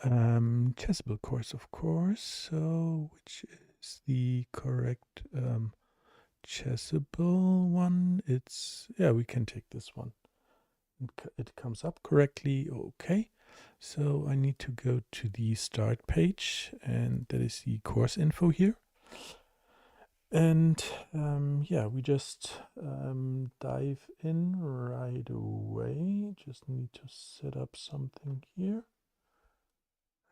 Chessable course, of course. So, which is the correct Chessable one? Yeah, we can take this one. It comes up correctly. Okay. So I need to go to the start page, and that is the course info here. And yeah, we just dive in right away. Just need to set up something here.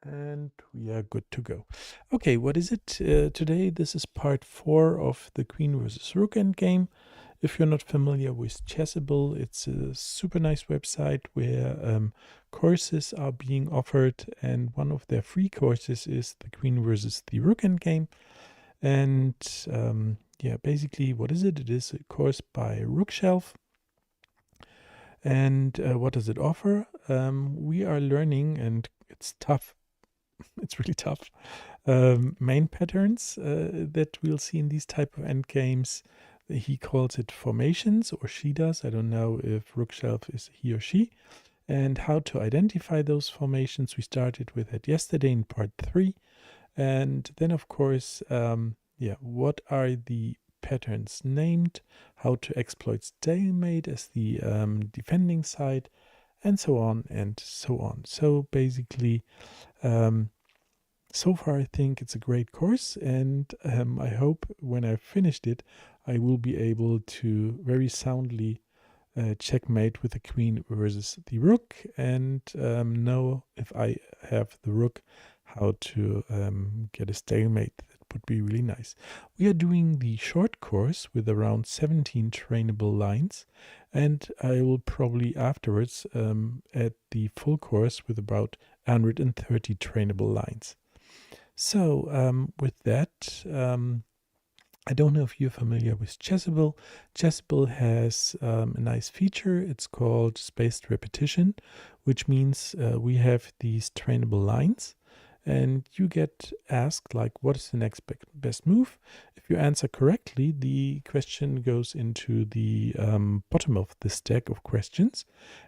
And we are good to go. Okay, what is it today? This is part 4 of the Queen versus Rook Endgame. If you're not familiar with Chessable, it's a super nice website where courses are being offered, and one of their free courses is the Queen versus the Rook Endgame. And yeah, basically, what is it? It is a course by Rookshelf. And what does it offer? We are learning, and it's tough. It's really tough. Main patterns that we'll see in these type of endgames. He calls it formations, or she does. I don't know if Rookshelf is he or she. And how to identify those formations. We started with it yesterday in part 3. And then, of course, yeah, what are the patterns named? How to exploit stalemate as the defending side, and so on and so on. So basically, so far, I think it's a great course, and I hope when I've finished it, I will be able to very soundly checkmate with the queen versus the rook, and know if I have the rook how to get a stalemate. That would be really nice. We are doing the short course with around 17 trainable lines, and I will probably afterwards add the full course with about 130 trainable lines. So with that, I don't know if you're familiar with Chessable. Chessable has a nice feature. It's called spaced repetition, which means we have these trainable lines, and you get asked like, what is the next best move? If you answer correctly, the question goes into the bottom of the stack of questions,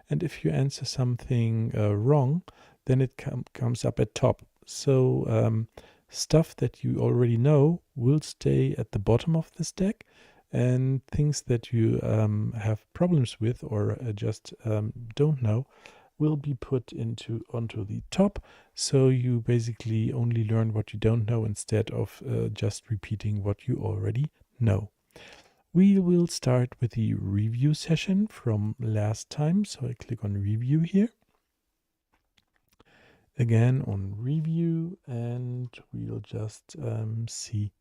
and if you answer something wrong, then it comes up at top. So stuff that you already know will stay at the bottom of the stack, and things that you have problems with or just don't know will be put onto the top. So you basically only learn what you don't know instead of just repeating what you already know. We will start with the review session from last time. So I click on review here. Again on review, and we'll just see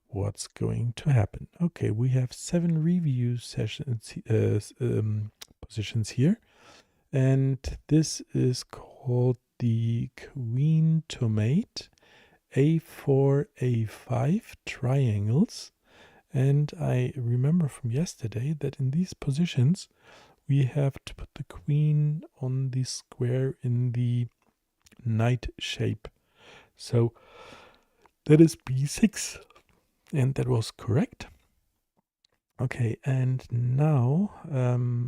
what's going to happen. Okay, we have 7 review sessions positions here, and this is called the Queen to Mate A4 A5 triangles. And I remember from yesterday that in these positions we have to put the queen on the square in the knight shape. So that is b6, and that was correct. Okay, and now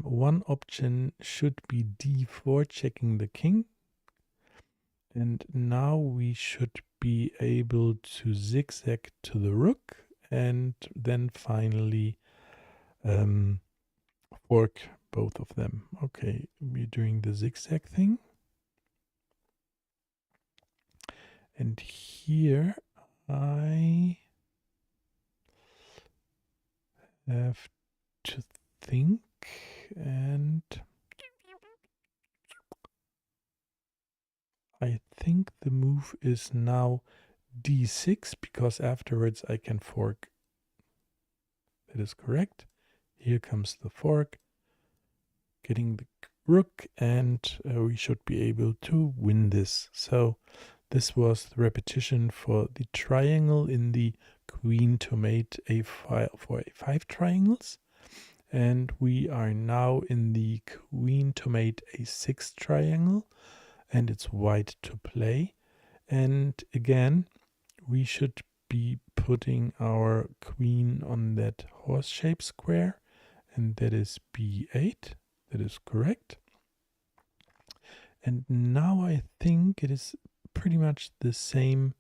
one option should be d4, checking the king. And now we should be able to zigzag to the rook, and then finally fork both of them. Okay, we're doing the zigzag thing. And here I have to think, and I think the move is now d6, because afterwards I can fork. That is correct. Here comes the fork, getting the rook, and we should be able to win this. So this was the repetition for the triangle in the queen to mate a5 for a5 triangles. And we are now in the queen to mate a6 triangle, and it's white to play. And again, we should be putting our queen on that horse-shaped square, and that is b8. That is correct. And now I think it is pretty much the same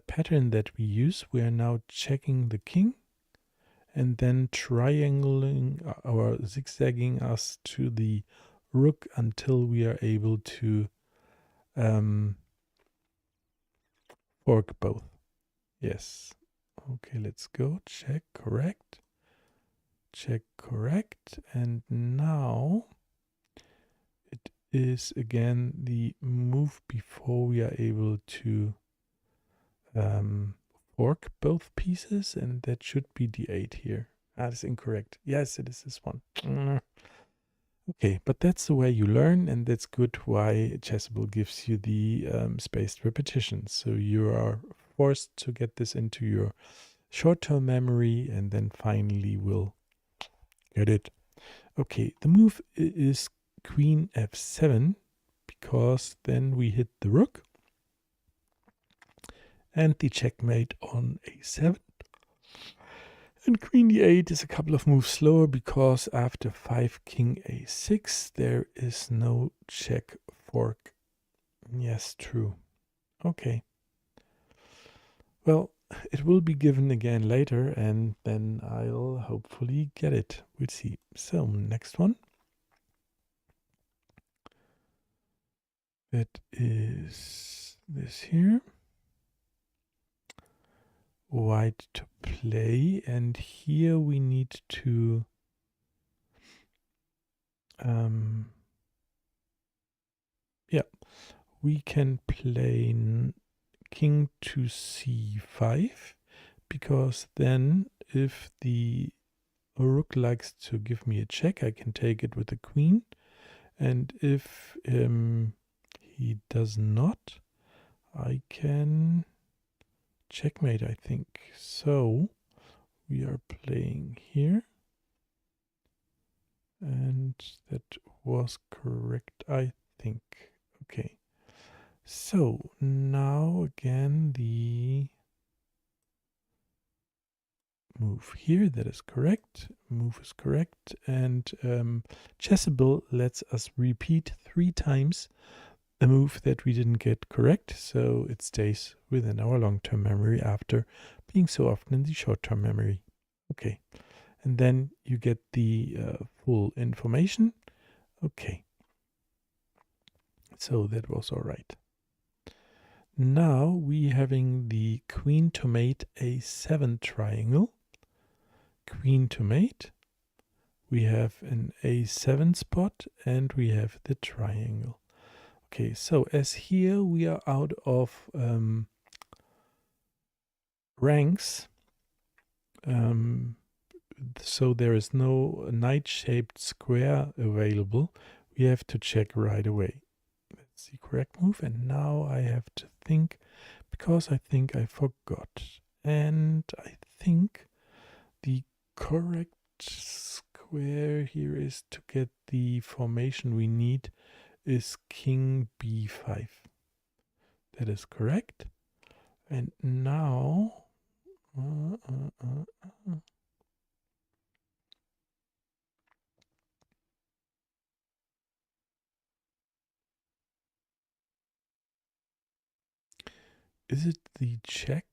pattern that we use. We are now checking the king and then triangling or zigzagging us to the rook until we are able to fork both. Yes. Okay, let's go. Check, correct. Check, correct. And now it is again the move before we are able to fork both pieces, and that should be d8 here. Ah, that's incorrect. Yes, it is this one. Okay, but that's the way you learn, and that's good why Chessable gives you the spaced repetitions. So you are forced to get this into your short-term memory, and then finally will get it. Okay, the move is queen f7, because then we hit the rook, and the checkmate on a7. And queen d8 is a couple of moves slower, because after 5 king a6 there is no check fork. Yes, true. Okay. Well, it will be given again later, and then I'll hopefully get it. We'll see. So, next one. That is this here. White to play, and here we need to we can play king to c5, because then if the rook likes to give me a check, I can take it with the queen, and if he does not, I can checkmate, I think. So we are playing here, and that was correct, I think. Okay, so now again the move here, that is correct, move is correct, and Chessable lets us repeat 3 times a move that we didn't get correct, so it stays within our long-term memory after being so often in the short-term memory. Okay, and then you get the full information. Okay, so that was all right. Now we having the queen to mate a7 triangle. Queen to mate. We have an a7 spot, and we have the triangle. Okay, so as here we are out of ranks, so there is no knight-shaped square available, we have to check right away. That's the correct move, and now I have to think, because I think I forgot. And I think the correct square here is to get the formation we need is king b5. That is correct. And now is it the check?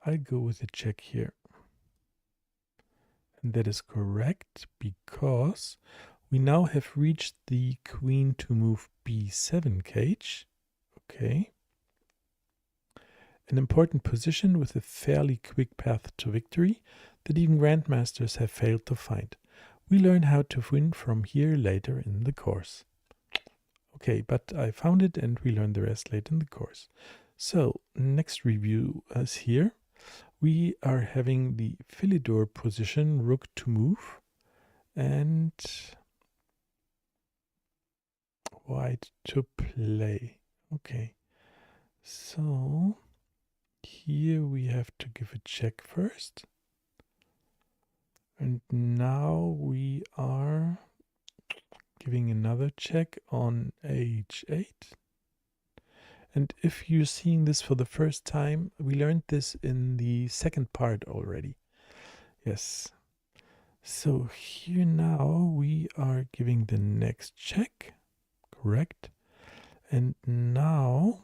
I go with the check here. And that is correct, because we now have reached the queen to move b7 cage. Okay. An important position with a fairly quick path to victory that even grandmasters have failed to find. We learn how to win from here later in the course. Okay, but I found it, and we learn the rest later in the course. So, next review is here. We are having the Philidor position, rook to move, and white to play. Okay, so here we have to give a check first. And now we are giving another check on h8. And if you're seeing this for the first time, we learned this in the second part already. Yes. So here now we are giving the next check, correct? And now,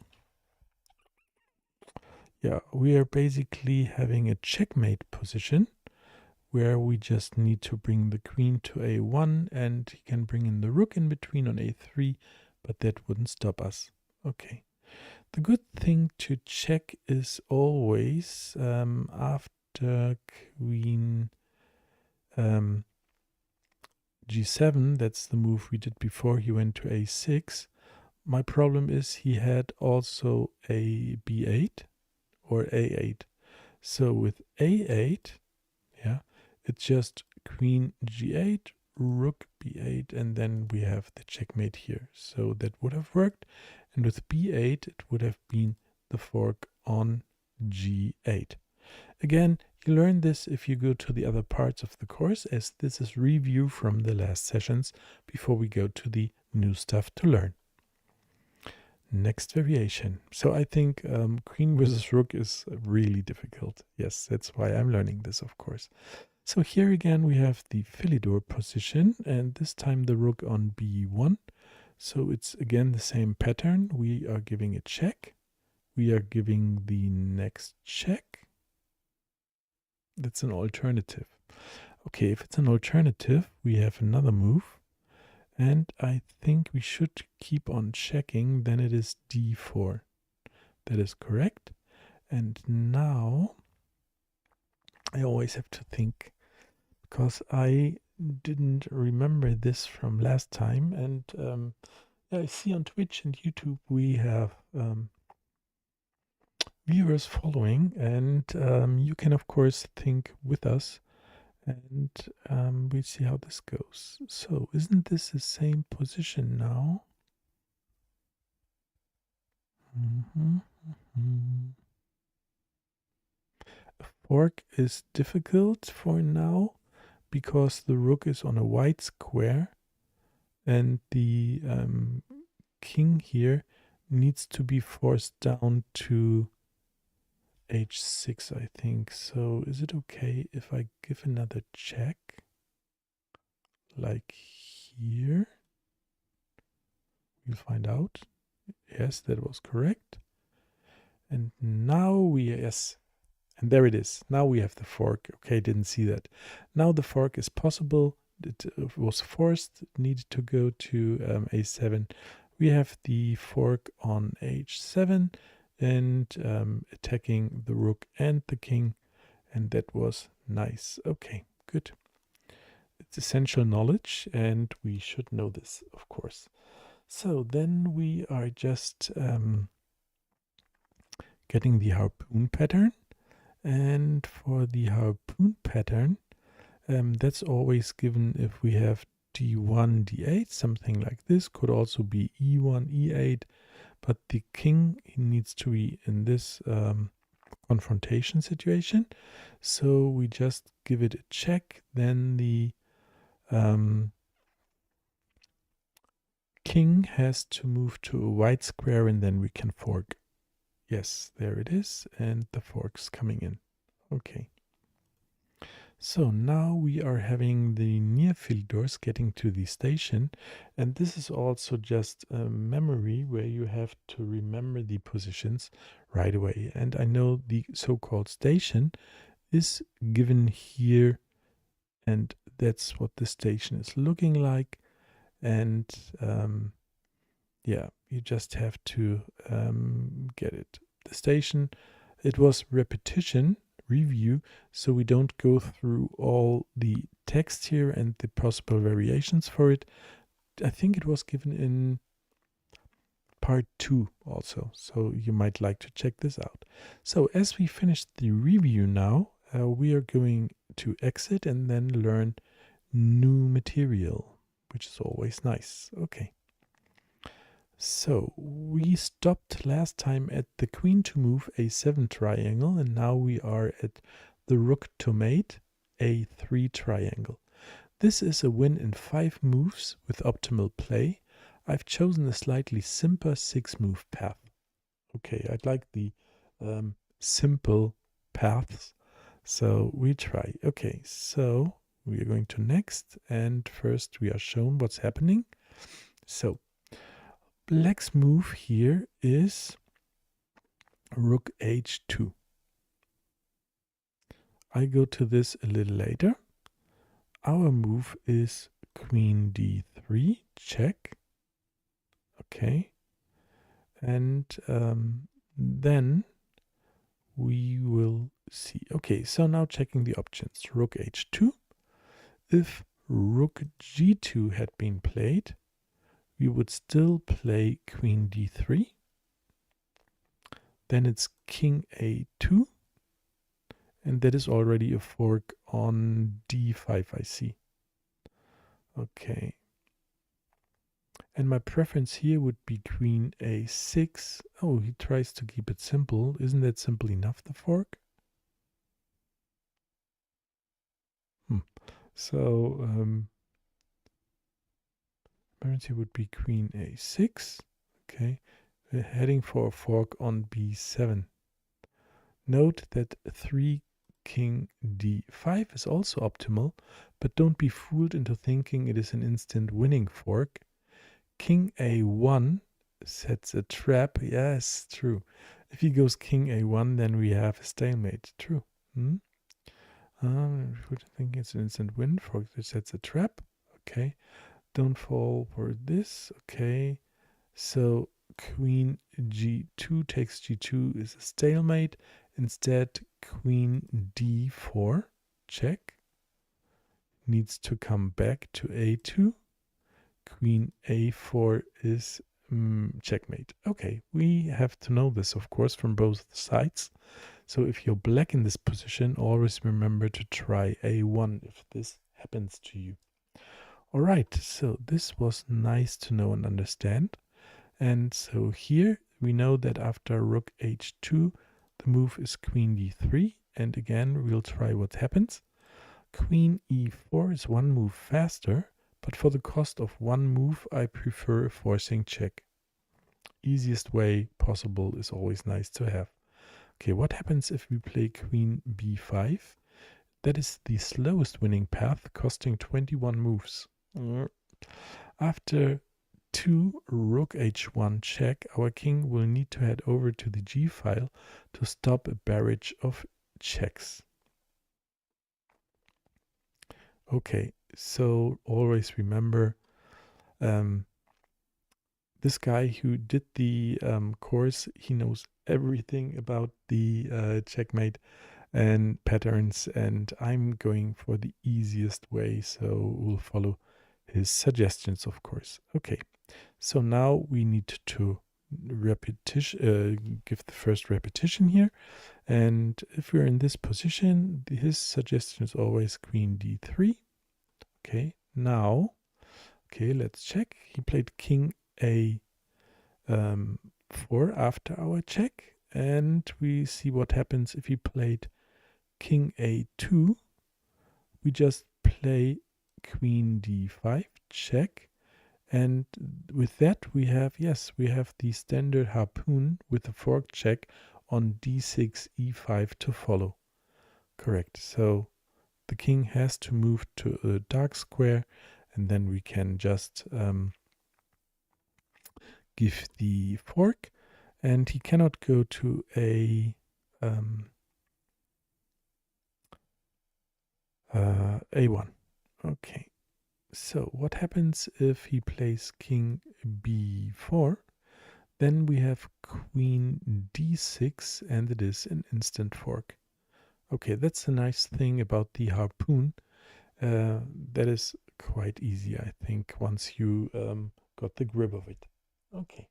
yeah, we are basically having a checkmate position where we just need to bring the queen to a1 and he can bring in the rook in between on a3, but that wouldn't stop us. Okay. The good thing to check is always after queen g7, that's the move we did before he went to a6. My problem is he had also a b8 or a8. So with a8, yeah, it's just queen g8, rook b8, and then we have the checkmate here. So that would have worked. And with b8, it would have been the fork on g8. Again, you learn this if you go to the other parts of the course, as this is review from the last sessions before we go to the new stuff to learn. Next variation. So I think queen versus rook is really difficult. Yes, that's why I'm learning this, of course. So here again we have the Philidor position, and this time the rook on b1. So it's again the same pattern. We are giving a check. We are giving the next check. That's an alternative. Okay, if it's an alternative, we have another move. And I think we should keep on checking. Then it is d4. That is correct. And now I always have to think, because I didn't remember this from last time. And yeah, I see on Twitch and YouTube we have viewers following, and you can of course think with us, and we'll see how this goes. So isn't this the same position now? A fork is difficult for now because the rook is on a white square, and the king here needs to be forced down to h6, I think. So is it okay if I give another check? Like here? We'll find out. Yes, that was correct. And now yes. And there it is. Now we have the fork. Okay, didn't see that. Now the fork is possible. It was forced, it needed to go to a7. We have the fork on h7 and attacking the rook and the king. And that was nice. Okay, good. It's essential knowledge, and we should know this, of course. So then we are just getting the harpoon pattern. And for the harpoon pattern, that's always given if we have d1, d8, something like this. Could also be e1, e8, but the king needs to be in this confrontation situation. So we just give it a check, then the king has to move to a white square, and then we can fork. Yes, there it is, and the fork's coming in. Okay. So now we are having the near Philidors getting to the station, and this is also just a memory where you have to remember the positions right away. And I know the so-called station is given here, and that's what the station is looking like. And yeah, you just have to get it. The station, it was repetition review, so we don't go through all the text here and the possible variations for it. I think it was given in part 2 also, so you might like to check this out. So as we finish the review now, we are going to exit and then learn new material, which is always nice. Okay. So we stopped last time at the queen to move a7 triangle, and now we are at the rook to mate a3 triangle. This is a win in 5 moves with optimal play. I've chosen a slightly simpler 6-move path. Okay, I'd like the simple paths, so we try. Okay, so we are going to next, and first we are shown what's happening. So black's move here is rook h2. I go to this a little later. Our move is queen d3, check. Okay. And then we will see. Okay, so now checking the options. Rook h2. If rook g2 had been played, we would still play queen d3. Then it's king a2. And that is already a fork on d5, I see. Okay. And my preference here would be queen a6. Oh, he tries to keep it simple. Isn't that simple enough, the fork? So, preference here would be queen a6. Okay. We're heading for a fork on b7. Note that 3 king d5 is also optimal, but don't be fooled into thinking it is an instant winning fork. King a1 sets a trap. Yes, true. If he goes king a1, then we have a stalemate. True. If we think it's an instant win, fork that sets a trap. Okay. Don't fall for this. Okay. So queen g2 takes g2 is a stalemate. Instead, queen d4, check. Needs to come back to a2. Queen a4 is checkmate. Okay, we have to know this, of course, from both sides. So if you're black in this position, always remember to try a1 if this happens to you. All right, so this was nice to know and understand. And so here we know that after rook h2, the move is queen d3. And again, we'll try what happens. Queen e4 is one move faster, but for the cost of one move, I prefer a forcing check. Easiest way possible is always nice to have. Okay, what happens if we play queen b5? That is the slowest winning path, costing 21 moves. After 2 rook h1 check, our king will need to head over to the g file to stop a barrage of checks. Okay, so always remember this guy who did the course, he knows everything about the checkmate and patterns, and I'm going for the easiest way, so we'll follow his suggestions, of course. Okay, so now we need to give the first repetition here, and if we're in this position, his suggestion is always queen d3. Okay, now, okay, let's check. He played king a4 after our check, and we see what happens if he played king a2. We just play queen d5, check, and with that we have, yes, we have the standard harpoon with the fork check on d6 e5 to follow. Correct. So the king has to move to a dark square, and then we can just give the fork, and he cannot go to a a1. Okay, so what happens if he plays king b4? Then we have queen d6, and it is an instant fork. Okay, that's the nice thing about the harpoon. That is quite easy, I think, once you got the grip of it. Okay.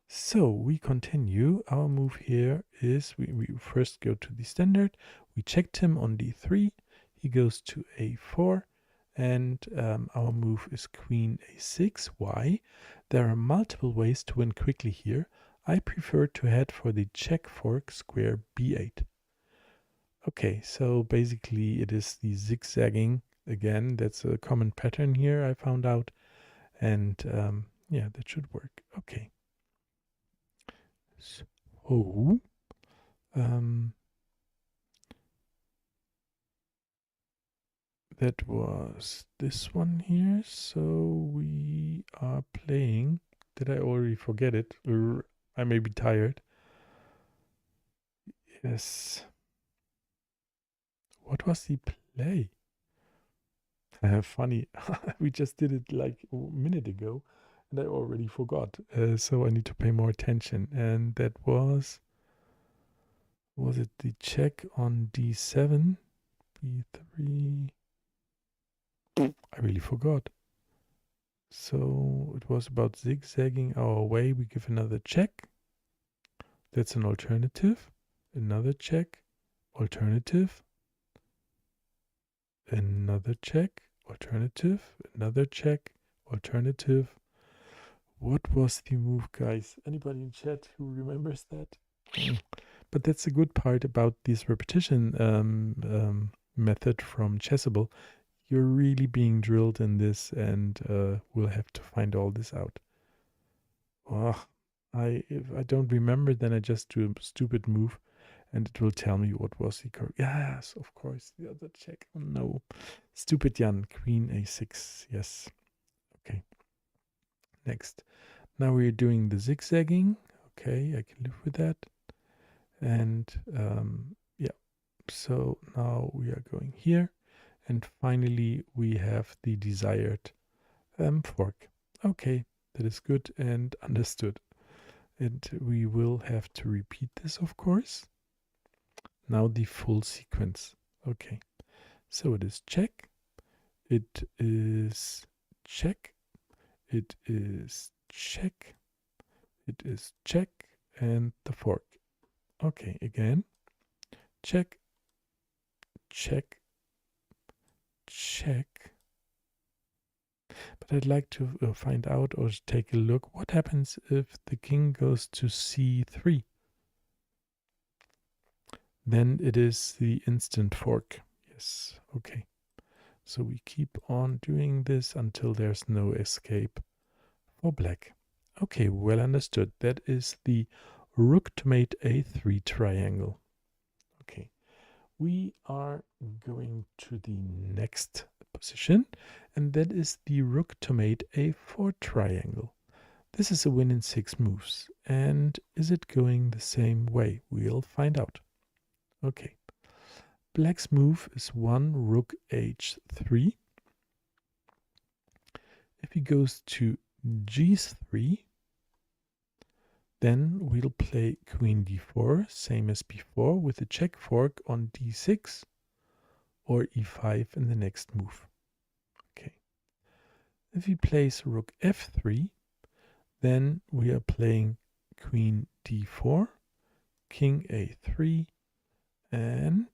So we continue. Our move here is we first go to the standard. We checked him on d3. He goes to a4. And our move is queen a6. Why? There are multiple ways to win quickly here. I prefer to head for the check fork square b8. Okay, so basically it is the zigzagging again. That's a common pattern here, I found out. And yeah, that should work. Okay. So, that was this one here. So we are playing. Did I already forget it? Or I may be tired. Yes. What was the play? Funny. We just did it like a minute ago and I already forgot. So I need to pay more attention. And that was it the check on d7, b3? I really forgot. So it was about zigzagging our way. We give another check. That's an alternative. Another check. Alternative. Another check. Alternative. Another check. Alternative. What was the move, guys? Anybody in chat who remembers that? But that's the good part about this repetition method from Chessable. You're really being drilled in this, and we'll have to find all this out. Oh, if I don't remember, then I just do a stupid move, and it will tell me what was the correct. Yes, of course, the other check. Oh no, stupid Jan. Queen a6. Yes. Okay. Next. Now we're doing the zigzagging. Okay, I can live with that. And yeah, so now we are going here. And finally, we have the desired fork. Okay, that is good and understood. And we will have to repeat this, of course. Now the full sequence. Okay, so it is check. It is check. It is check. It is check. And the fork. Okay, again. Check. Check. Check. But I'd like to find out or take a look. What happens if the king goes to c3? Then it is the instant fork. Yes, okay. So we keep on doing this until there's no escape for black. Okay, well understood. That is the rook to mate a3 triangle. Okay, we are going to the next position, and that is the rook to mate a4 triangle. This is a win in 6 moves. And is it going the same way? We'll find out. Okay. Black's move is 1 rook h3. If he goes to g3, then we'll play queen d4, same as before, with a check fork on d6 or e5 in the next move. Okay. If he plays rook f3, then we are playing queen d4, king a3, and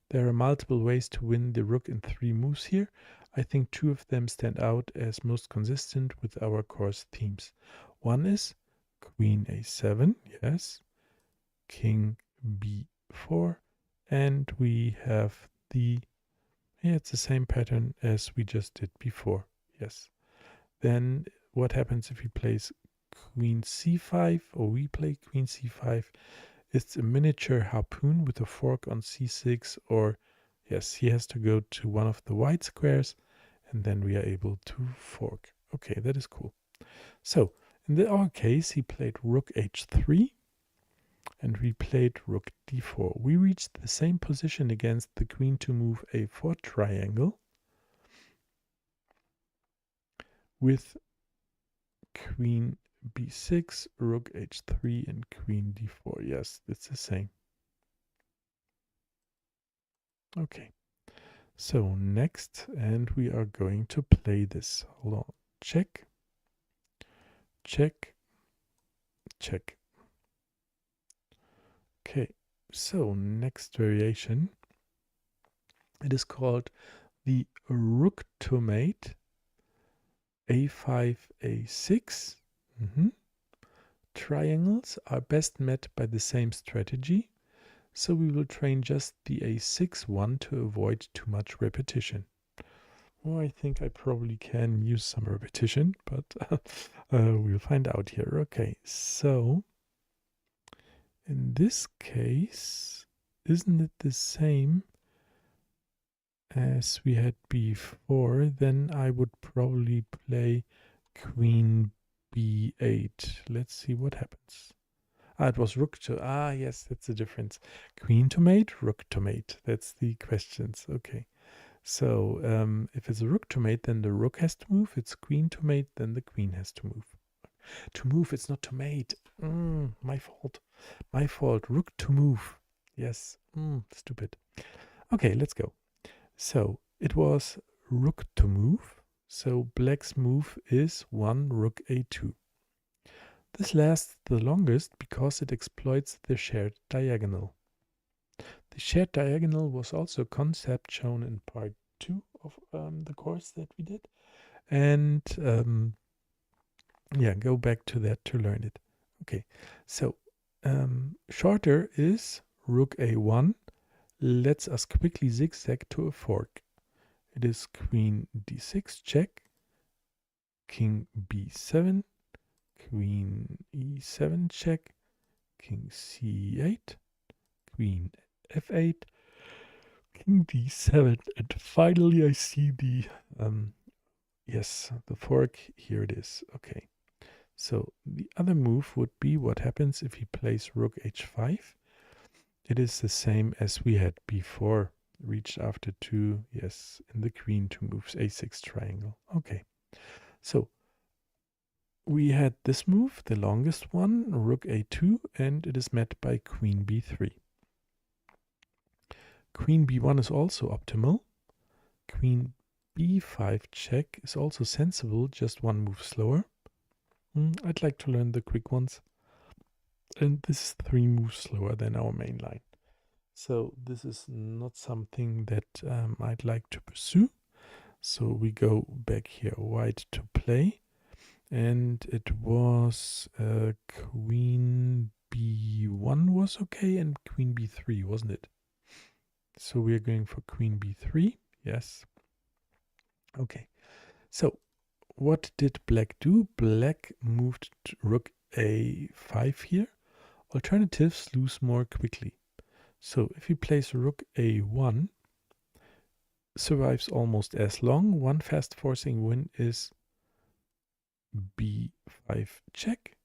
there are multiple ways to win the rook in 3 moves here. I think 2 of them stand out as most consistent with our course themes. One is queen a7, yes, king b4, and we have it's the same pattern as we just did before, yes. Then what happens if he plays queen c5, or we play queen c5? It's a miniature harpoon with a fork on c6, or yes, he has to go to one of the white squares, and then we are able to fork. Okay, that is cool. So, in our case, he played rook h3, and we played rook d4. We reached the same position against the queen to move a4 triangle with queen b6, rook h3, and queen d4. Yes, it's the same. Okay, so next, and we are going to play this. Hold on. Check, check, check. Okay, so next variation. It is called the rook to mate a5, a6. Triangles are best met by the same strategy, so we will train just the a6 one to avoid too much repetition. Well, I think I probably can use some repetition, but we'll find out here. Okay, so in this case, isn't it the same as we had before, then I would probably play queen b8. Let's see what happens. Ah, it was rook to... Ah, yes, that's the difference. Queen to mate, rook to mate. That's the questions. Okay. So if it's a rook to mate, then the rook has to move. It's queen to mate, then the queen has to move. To move, it's not to mate. My fault. My fault. Rook to move. Yes. Stupid. Okay, let's go. So it was rook to move. So black's move is 1 rook a2. This lasts the longest because it exploits the shared diagonal. The shared diagonal was also a concept shown in part 2 of the course that we did. And yeah, go back to that to learn it. Okay, so shorter is rook a1 lets us quickly zigzag to a fork. It is queen d6 check, king b7, queen e7 check, king c8, queen f8, king d7, and finally I see the yes, the fork. Here it is. Okay, so the other move would be what happens if he plays rook h5. It is the same as we had before. Reached after 2, yes, in the queen to moves a6 triangle. Okay, so we had this move, the longest one, rook a2, and it is met by queen b3. Queen b1 is also optimal. Queen b5 check is also sensible, just one move slower. I'd like to learn the quick ones. And this is 3 moves slower than our main line. So this is not something that I'd like to pursue. So we go back here, white to play. And it was queen b1 was okay and queen b3, wasn't it? So we're going for queen b3. Yes. Okay. So what did black do? Black moved to rook a5 here. Alternatives lose more quickly. So if he plays rook a1, survives almost as long. One fast forcing win is b5 check,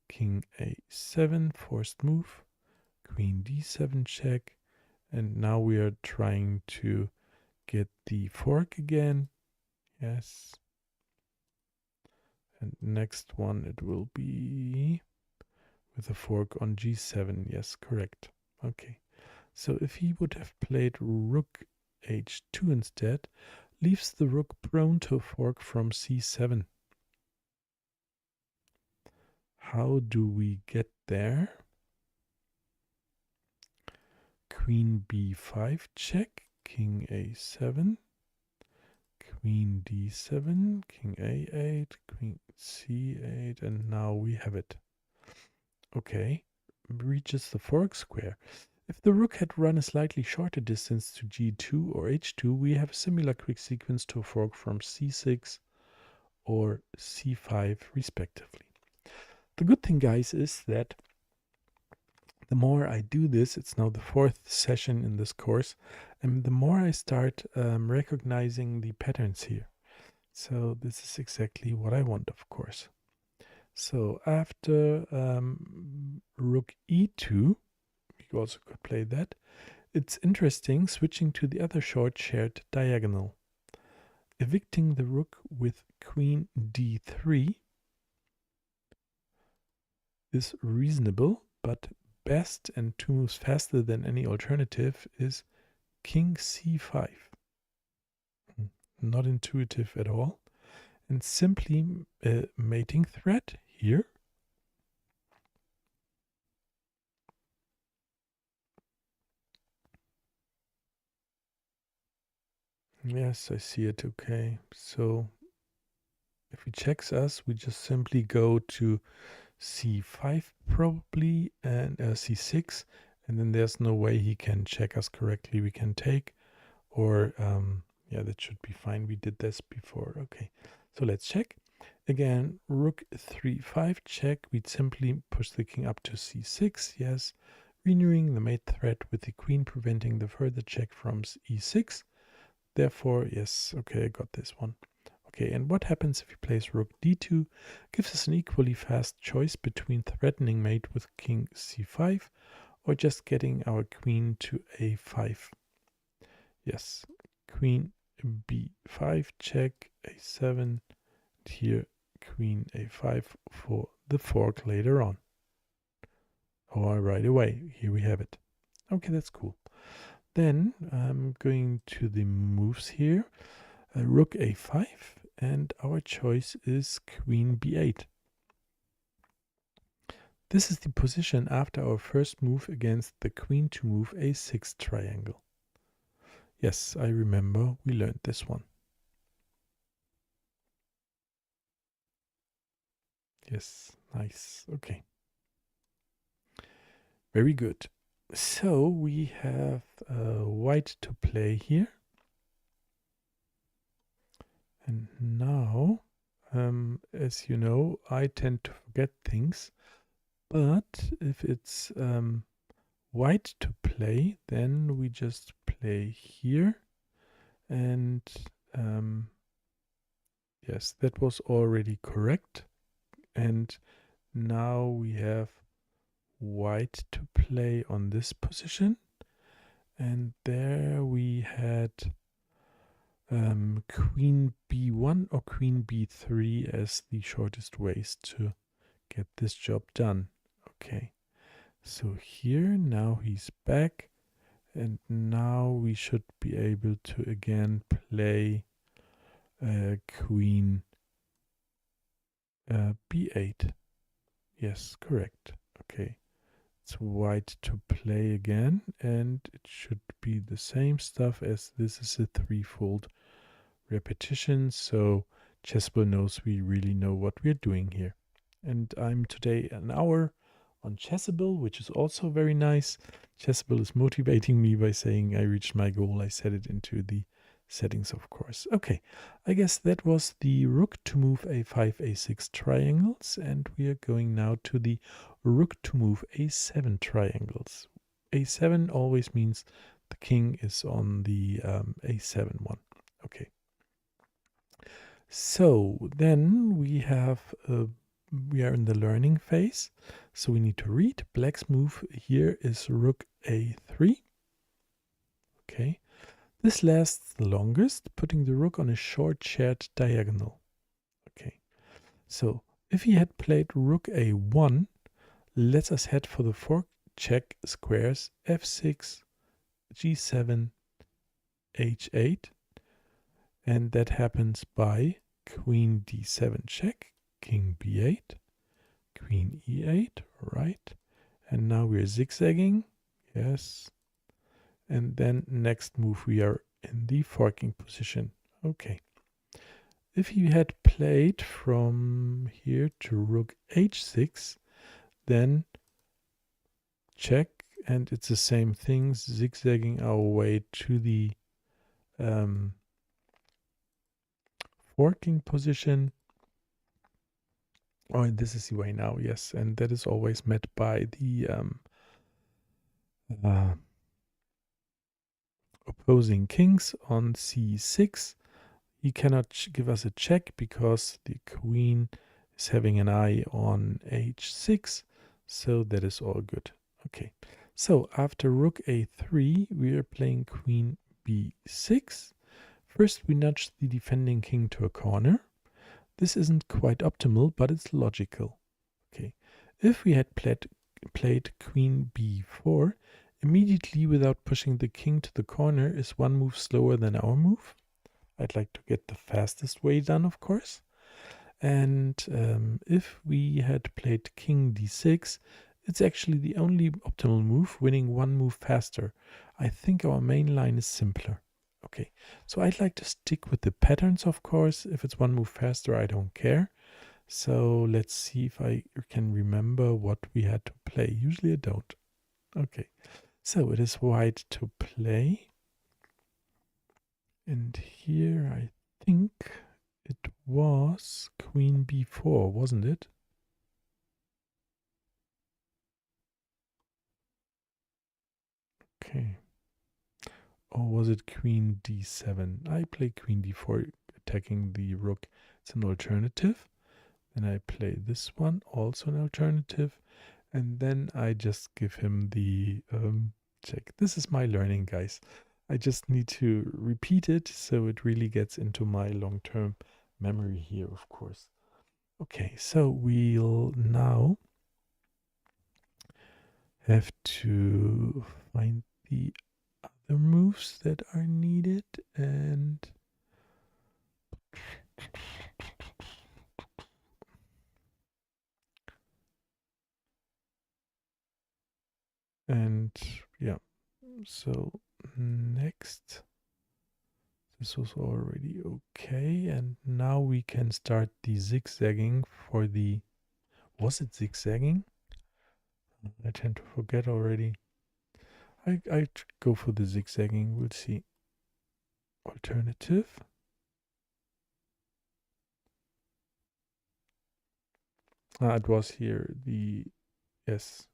king a7 forced move, queen d7 check, and now we are trying to get the fork again. Yes. And next one it will be with a fork on g7. Yes, correct. Okay. So if he would have played rook h2 instead, leaves the rook prone to a fork from c7. How do we get there? Queen b5 check, king a7, queen d7, king a8, queen c8, and now we have it. Okay, reaches the fork square. If the rook had run a slightly shorter distance to g2 or h2, we have a similar quick sequence to a fork from c6 or c5 respectively. The good thing, guys, is that the more I do this, it's now the 4th session in this course, and the more I start recognizing the patterns here. So this is exactly what I want, of course. So after rook e2, you also could play that. It's interesting switching to the other short shared diagonal. Evicting the rook with queen d3 is reasonable, but best and 2 moves faster than any alternative is king c5. Not intuitive at all. And simply a mating threat here. Yes, I see it. Okay. So if he checks us, we just simply go to c5 probably and c6, and then there's no way he can check us correctly. We can take, or yeah, that should be fine. We did this before. Okay, so let's check again. Rook 3-5 check. We'd simply push the king up to c6. Yes, renewing the mate threat with the queen, preventing the further check from e6. therefore, yes, okay, I got this one. Okay, and what happens if we place rook d2? Gives us an equally fast choice between threatening mate with king c5 or just getting our queen to a5. Yes, queen b5 check, a7, here queen a5 for the fork later on. Or right away, here we have it. Okay, that's cool. Then I'm going to the moves here. Rook a5, and our choice is queen b8. This is the position after our first move against the queen to move a6 triangle. Yes, I remember we learned this one. Yes, nice. Okay. Very good. So we have white to play here. And now, as you know, I tend to forget things. But if it's white to play, then we just play here. And yes, that was already correct. And now we have white to play on this position. And there we had queen b1 or queen b3 as the shortest ways to get this job done. Okay, so here now he's back, and now we should be able to again play queen b8. Yes, correct. Okay, it's white to play again, and it should be the same stuff as this is a threefold repetition, so Chessable knows we really know what we're doing here. And I'm today an hour on Chessable, which is also very nice. Chessable is motivating me by saying I reached my goal. I set it into the settings, of course. Okay, I guess that was the rook to move a5, a6 triangles, and we are going now to the rook to move a7 triangles. a7 always means the king is on the a7 one. Okay. So then we have, we are in the learning phase. So we need to read. Black's move here is rook a3. Okay. This lasts the longest, putting the rook on a short shared diagonal. Okay. So if he had played rook a1, let us head for the fork check squares f6, g7, h8. And that happens by queen d7 check, king b8, queen e8, right? And now we're zigzagging, yes. And then next move we are in the forking position. Okay. If he had played from here to rook h6, then check, and it's the same thing, zigzagging our way to the forking position. Oh, and this is the way now, yes. And that is always met by the opposing kings on c6. He cannot give us a check because the queen is having an eye on h6. So that is all good. Okay. So after rook a3, we are playing queen b6. First, we nudge the defending king to a corner. This isn't quite optimal, but it's logical. Okay, if we had played queen b4, immediately without pushing the king to the corner is one move slower than our move. I'd like to get the fastest way done, of course. And if we had played king d6, it's actually the only optimal move, winning one move faster. I think our main line is simpler. Okay, so I'd like to stick with the patterns, of course. If it's one move faster, I don't care. So let's see if I can remember what we had to play. Usually I don't. Okay, so it is white to play. And here I think it was queen b4, wasn't it? Okay. or was it queen d7? I play queen d4, attacking the rook. It's an alternative. Then I play this one, also an alternative. And then I just give him the check. This is my learning, guys. I just need to repeat it so it really gets into my long-term memory here, of course. Okay, so we'll now have to find the other moves that are needed, and yeah, so next, this was already okay, and now we can start the zigzagging for the, was it zigzagging? I tend to forget already. I go for the zigzagging, we'll see. Alternative. It was here, the, yes.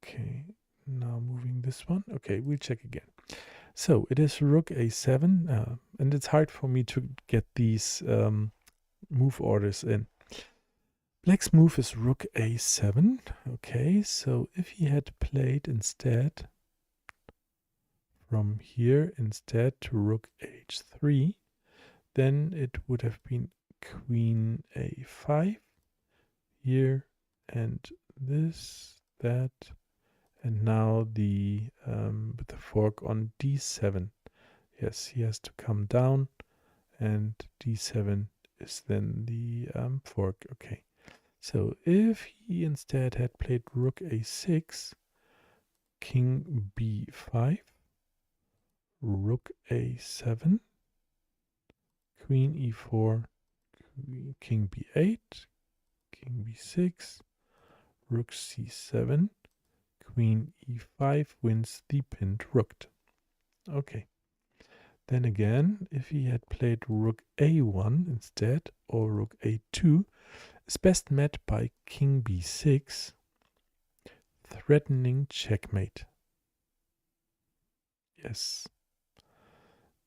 Okay, now moving this one. Okay, we'll check again. So it is rook a7, and it's hard for me to get these move orders in. Black's move is rook a7. Okay, so if he had played instead from here instead to rook h3, then it would have been queen a5 here, and this, that, and now the with the fork on d7. Yes, he has to come down, and d7 is then the fork. Okay, so if he instead had played rook a6, king b5, rook a7, queen e4, king b8, king b6, rook c7, queen e5 wins the pinned rook. Okay. Then again, if he had played rook a1 instead, or rook a2, is best met by king b6, threatening checkmate. Yes.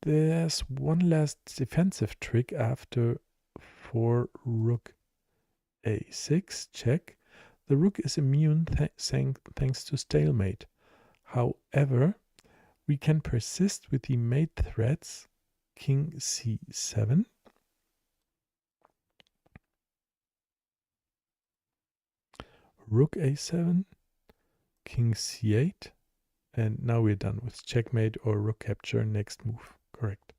There's one last defensive trick after for rook a6 check. The rook is immune thanks to stalemate. However, we can persist with the mate threats king c7, rook a7, king c8, and now we're done with checkmate or rook capture, next move. Correct.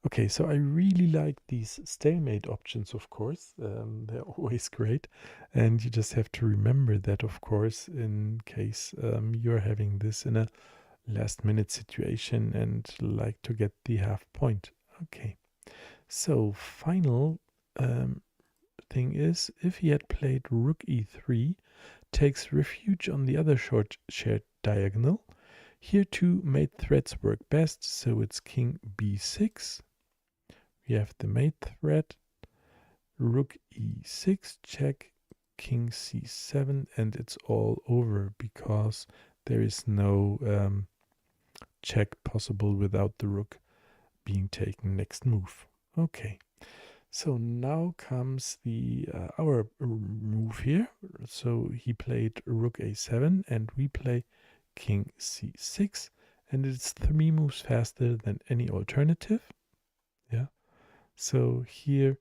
Okay, so I really like these stalemate options, of course. They're always great. And you just have to remember that, of course, in case you're having this in a last minute situation and like to get the half point. Okay, so final thing is, if he had played rook e3, takes refuge on the other short shared diagonal. Here too mate threats work best, so it's king b6. We have the mate threat, rook e6 check, king c7, and it's all over because there is no check possible without the rook being taken next move. Okay, so now comes the our move here. So he played rook a7 and we play king c6, and it's 3 moves faster than any alternative. Yeah, so here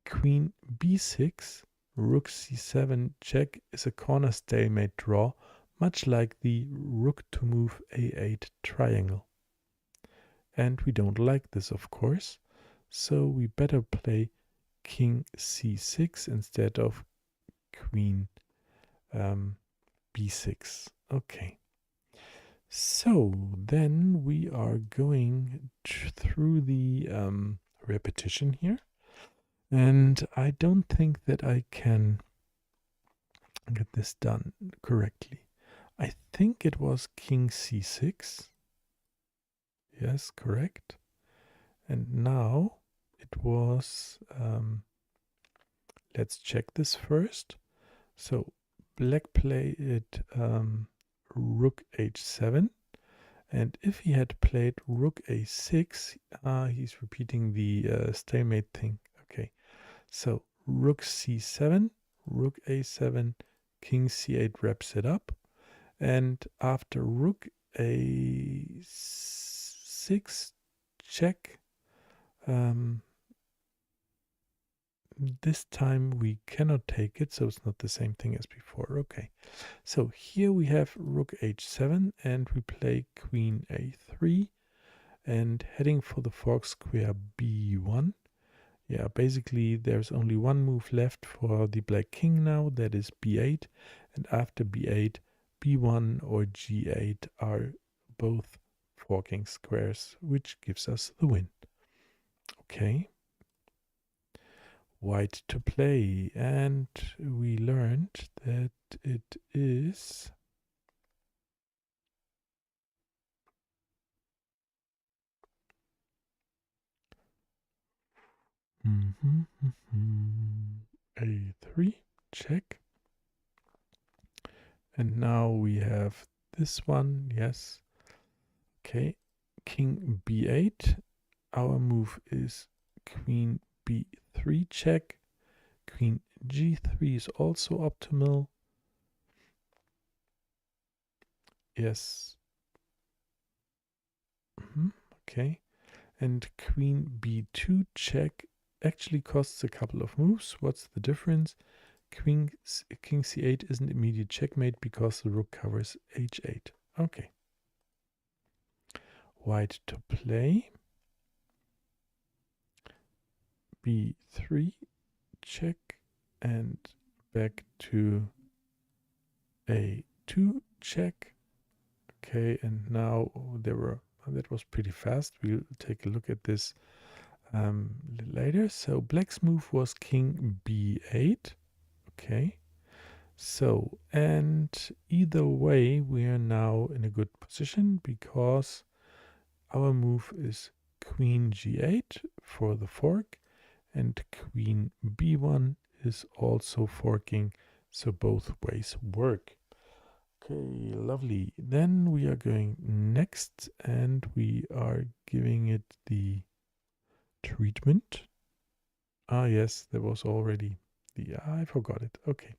queen b6, rook c7 check is a corner stalemate draw, much like the rook to move a8 triangle. And we don't like this, of course, so we better play king c6 instead of queen b6. Okay, so then we are going through the repetition here, and I don't think that I can get this done correctly. I think it was king c6. Yes, correct. And now it was, let's check this first. So black played rook h7. And if he had played rook a6, he's repeating the stalemate thing. Okay, so rook c7, rook a7, king c8 wraps it up. And after rook a6 check, this time we cannot take it, so it's not the same thing as before. Okay, so here we have rook h7 and we play queen a3 and heading for the fork square b1. Yeah, basically there's only one move left for the black king now, that is b8, and after b8, b1 or g8 are both forking squares, which gives us the win. Okay, white to play, and we learned that it is a3 check, and now we have this one. Yes, okay, king b8. Our move is queen b3 check. Queen g3 is also optimal. Yes. Okay. And queen b2 check actually costs a couple of moves. What's the difference? King c8 isn't immediate checkmate because the rook covers h8. Okay. White to play. b3 check and back to a2 check. Okay, and now that was pretty fast. We'll take a look at this later. So black's move was king b8. Okay, so and either way we are now in a good position because our move is queen g8 for the fork and queen b1 is also forking, so both ways work. Okay, lovely. Then we are going next and we are giving it the treatment. Ah, yes, there was already I forgot it. Okay.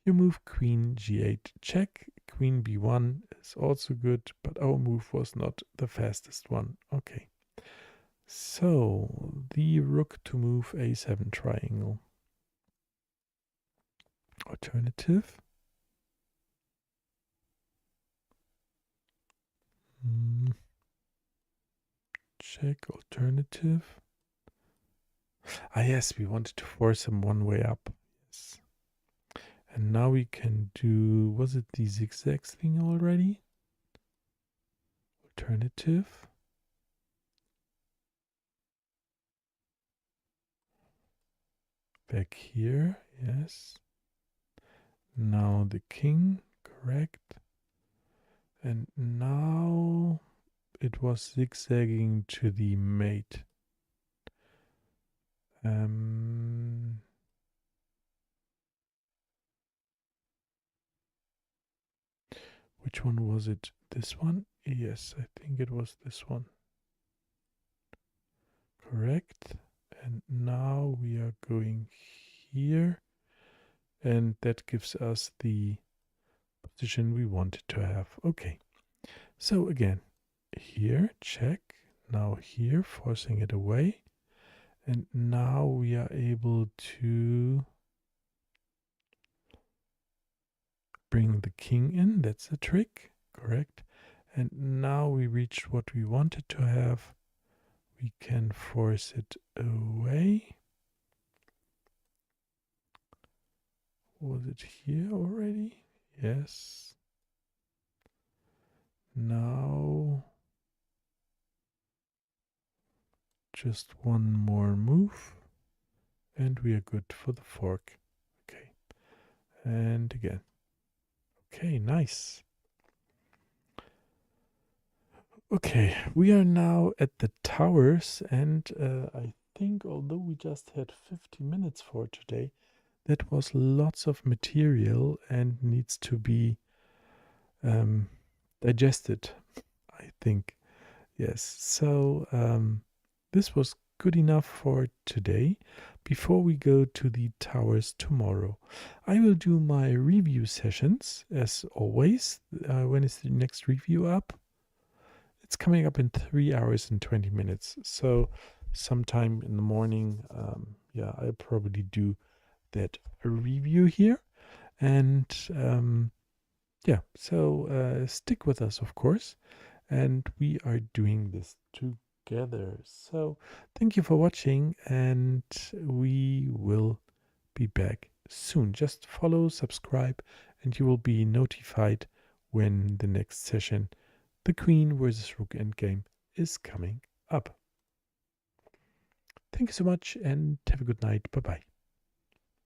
You move queen g8 check. Queen b1 is also good, but our move was not the fastest one. Okay. So, the rook to move a7 triangle. Alternative. Check alternative. Ah, yes, we wanted to force him one way up. Yes. And now we can do, was it the zigzags thing already? Alternative. Back here, yes. Now the king, correct. And now it was zigzagging to the mate. Which one was it? This one? Yes, I think it was this one. Correct. And now we are going here. And that gives us the position we wanted to have. Okay. So again, here, check. Now here, forcing it away. And now we are able to bring the king in. That's a trick, correct? And now we reached what we wanted to have. We can force it away. Was it here already? Yes. Now just one more move and we are good for the fork. Okay. And again. Okay, nice. Okay, we are now at the towers, and I think although we just had 50 minutes for today, that was lots of material and needs to be digested. I think. Yes, so this was good enough for today. Before we go to the towers tomorrow, I will do my review sessions as always. When is the next review up? It's coming up in 3 hours and 20 minutes. So sometime in the morning, yeah, I'll probably do that review here. And yeah, so stick with us, of course. And we are doing this together. So thank you for watching, and we will be back soon. Just follow, subscribe, and you will be notified when the next session, the Queen versus Rook Endgame, is coming up. Thank you so much, and have a good night. Bye bye.